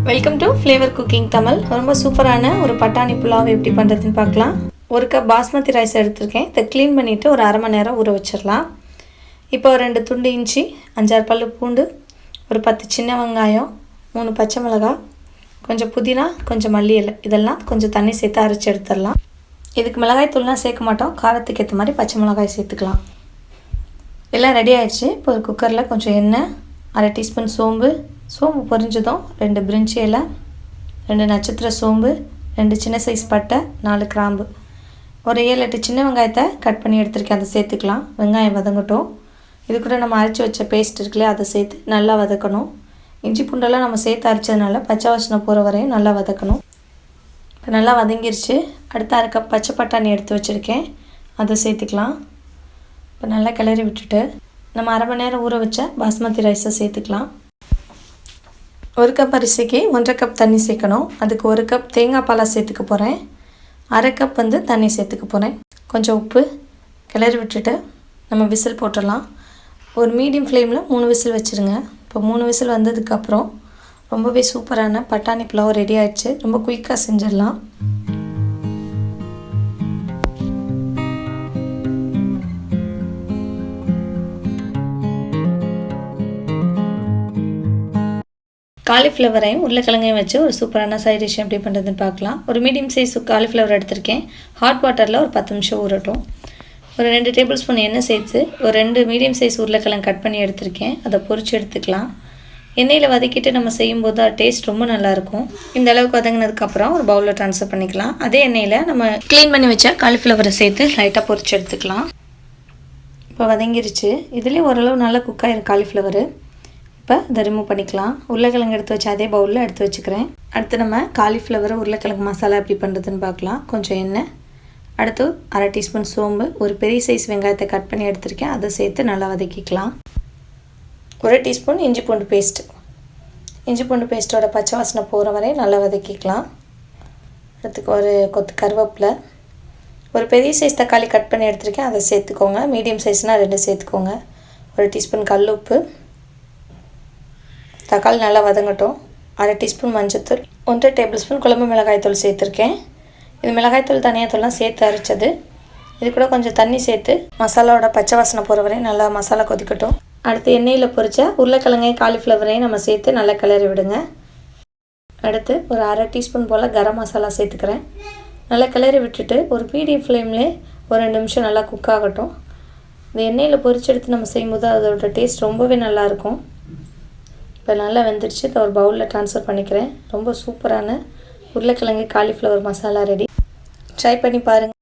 Welcome to flavour cooking Tamil. ரொம்ப சூப்பரான ஒரு பட்டாணி புலாவ் எப்படி பண்ணுறதுன்னு பார்க்கலாம். ஒரு கப் பாஸ்மதி ரைஸ் எடுத்திருக்கேன். இதை க்ளீன் பண்ணிவிட்டு ஒரு அரை மணி நேரம் ஊற வச்சிடலாம். இப்போ 2 துண்டு இஞ்சி, 5-6 பல்லு பூண்டு, ஒரு 10 சின்ன வெங்காயம், 3 பச்சை மிளகாய், கொஞ்சம் புதினா, கொஞ்சம் மல்லி இலை, இதெல்லாம் கொஞ்சம் தண்ணி சேர்த்து அரைச்சி எடுத்துடலாம். இதுக்கு மிளகாய் தூள்லாம் சேர்க்க மாட்டோம். காரத்துக்கு ஏற்ற மாதிரி பச்சை மிளகாய் சேர்த்துக்கலாம். எல்லாம் ரெடி ஆகிடுச்சு. இப்போ ஒரு குக்கரில் கொஞ்சம் எண்ணெய், 1/2 டீஸ்பூன் சோம்பு பொரிஞ்சதும் 2 பிரிஞ்சி இலை, 2 நட்சத்திர சோம்பு, 2 சின்ன சைஸ் பட்டை, 4 கிராம்பு, ஒரு 7-8 சின்ன வெங்காயத்தை கட் பண்ணி எடுத்துருக்கேன். அதை சேர்த்துக்கலாம். வெங்காயம் வதங்கட்டும். இது கூட நம்ம அரைச்சி வச்ச பேஸ்ட் இருக்குல்லையா, அதை சேர்த்து நல்லா வதக்கணும். இஞ்சி பூண்டெல்லாம் நம்ம சேர்த்து அரைச்சதுனால பச்சை வாசனை போகிற வரையும் நல்லா வதக்கணும். இப்போ நல்லா வதங்கிருச்சு. அடுத்து 1/2 கப் பச்சை பட்டாணி எடுத்து வச்சுருக்கேன். அதை சேர்த்துக்கலாம். இப்போ நல்லா கிளறி விட்டுட்டு நம்ம அரை மணி நேரம் ஊற வச்ச பாஸ்மதி ரைஸை சேர்த்துக்கலாம். 1 கப் அரிசிக்கு 1.5 கப் தண்ணி சேர்க்கணும். அதுக்கு 1 கப் தேங்காய் பாலை சேர்த்துக்க போகிறேன். 1/2 கப் தண்ணி சேர்த்துக்க போகிறேன். கொஞ்சம் உப்பு கிளறி விட்டுட்டு நம்ம விசில் போட்டுடலாம். ஒரு மீடியம் ஃப்ளேமில் 3 விசில் வச்சுருங்க. இப்போ 3 விசில் வந்ததுக்கப்புறம் ரொம்பவே சூப்பரான பட்டாணி புலாவ் ரெடி ஆகிடுச்சு. ரொம்ப குயிக்காக செஞ்சிடலாம். காலிஃப்ளவரையும் உருளைக்கிழங்கையும் வச்சு ஒரு சூப்பரான சைட் டிஷ் எப்படி பண்ணுறதுன்னு பார்க்கலாம். ஒரு மீடியம் சைஸ் காலிஃப்ளவர் எடுத்திருக்கேன். ஹாட் வாட்டரில் ஒரு 10 நிமிஷம் ஊறட்டும். ஒரு 2 டேபிள் ஸ்பூன் எண்ணெய் சேர்த்து ஒரு 2 மீடியம் சைஸ் உருளைக்கிழங்கு கட் பண்ணி எடுத்திருக்கேன். அதை பொரிச்சு எடுத்துக்கலாம். எண்ணெயில் வதக்கிட்டு நம்ம செய்யும்போது அது டேஸ்ட் ரொம்ப நல்லாயிருக்கும். இந்த அளவுக்கு வதங்கினதுக்கப்புறம் ஒரு பவுலில் ட்ரான்ஸ்ஃபர் பண்ணிக்கலாம். அதே எண்ணெயில் நம்ம க்ளீன் பண்ணி வச்ச காலிஃப்ளவரை சேர்த்து லைட்டாக பொரிச்சு எடுத்துக்கலாம். இப்போ வதங்கிருச்சு. இதுலேயும் ஓரளவு நல்லா குக் ஆகிருக்கு காலிஃப்ளவரு. இப்போ இதை ரிமூவ் பண்ணிக்கலாம். உருளைக்கிழங்கு எடுத்து வச்சு அதே பவுலில் எடுத்து வச்சுக்கிறேன். அடுத்து நம்ம காலிஃப்ளவர் உருளைக்கிழங்கு மசாலா எப்படி பண்ணுறதுன்னு பார்க்கலாம். கொஞ்சம் எண்ணெய், அடுத்து 1/2 டீஸ்பூன் சோம்பு, ஒரு பெரிய சைஸ் வெங்காயத்தை கட் பண்ணி எடுத்துருக்கேன். அதை சேர்த்து நல்லா வதக்கிக்கலாம். 1 டீஸ்பூன் இஞ்சி பூண்டு பேஸ்ட்டோட பச்சை வாசனை போகிற வரை நல்லா வதக்கிக்கலாம். அடுத்துக்கு ஒரு கொத்து கருவேப்பிலை, ஒரு பெரிய சைஸ் தக்காளி கட் பண்ணி எடுத்துருக்கேன். அதை சேர்த்துக்கோங்க. மீடியம் சைஸ்னால் 2 சேர்த்துக்கோங்க. 1 டீஸ்பூன் கல் உப்பு, தக்காளி நல்லா வதங்கட்டும். 1/2 டீஸ்பூன் மஞ்சள்தூள், 1 டேபிள் ஸ்பூன் குழம்பு மிளகாய்த்தூள் சேர்த்துருக்கேன். இது மிளகாய்த்தூள் தனியாத்தூள்லாம் சேர்த்து அரைச்சது. இது கூட கொஞ்சம் தண்ணி சேர்த்து மசாலாவோட பச்சை வாசனை போகிற வரையும் நல்லா மசாலா கொதிக்கட்டும். அடுத்து எண்ணெயில் பொரிச்ச உருளைக்கிழங்கையும் காலிஃப்ளவரையும் நம்ம சேர்த்து நல்லா கிளறி விடுங்க. அடுத்து ஒரு 1/2 டீஸ்பூன் போல் கரம் மசாலா சேர்த்துக்கிறேன். நல்லா கிளறி விட்டுட்டு ஒரு மீடியம் ஃப்ளேம்லேயே ஒரு 2 நிமிஷம் நல்லா குக் ஆகட்டும். இந்த எண்ணெயில் பொரிச்சு எடுத்து நம்ம செய்யும்போது அதோட டேஸ்ட் ரொம்பவே நல்லாயிருக்கும். இப்போ நல்லா வெந்துடுச்சு. இதை ஒரு பவுலில் ட்ரான்ஸ்ஃபர் பண்ணிக்கிறேன். ரொம்ப சூப்பரான உருளைக்கிழங்கு காலிஃப்ளவர் மசாலா ரெடி. ட்ரை பண்ணி பாருங்கள்.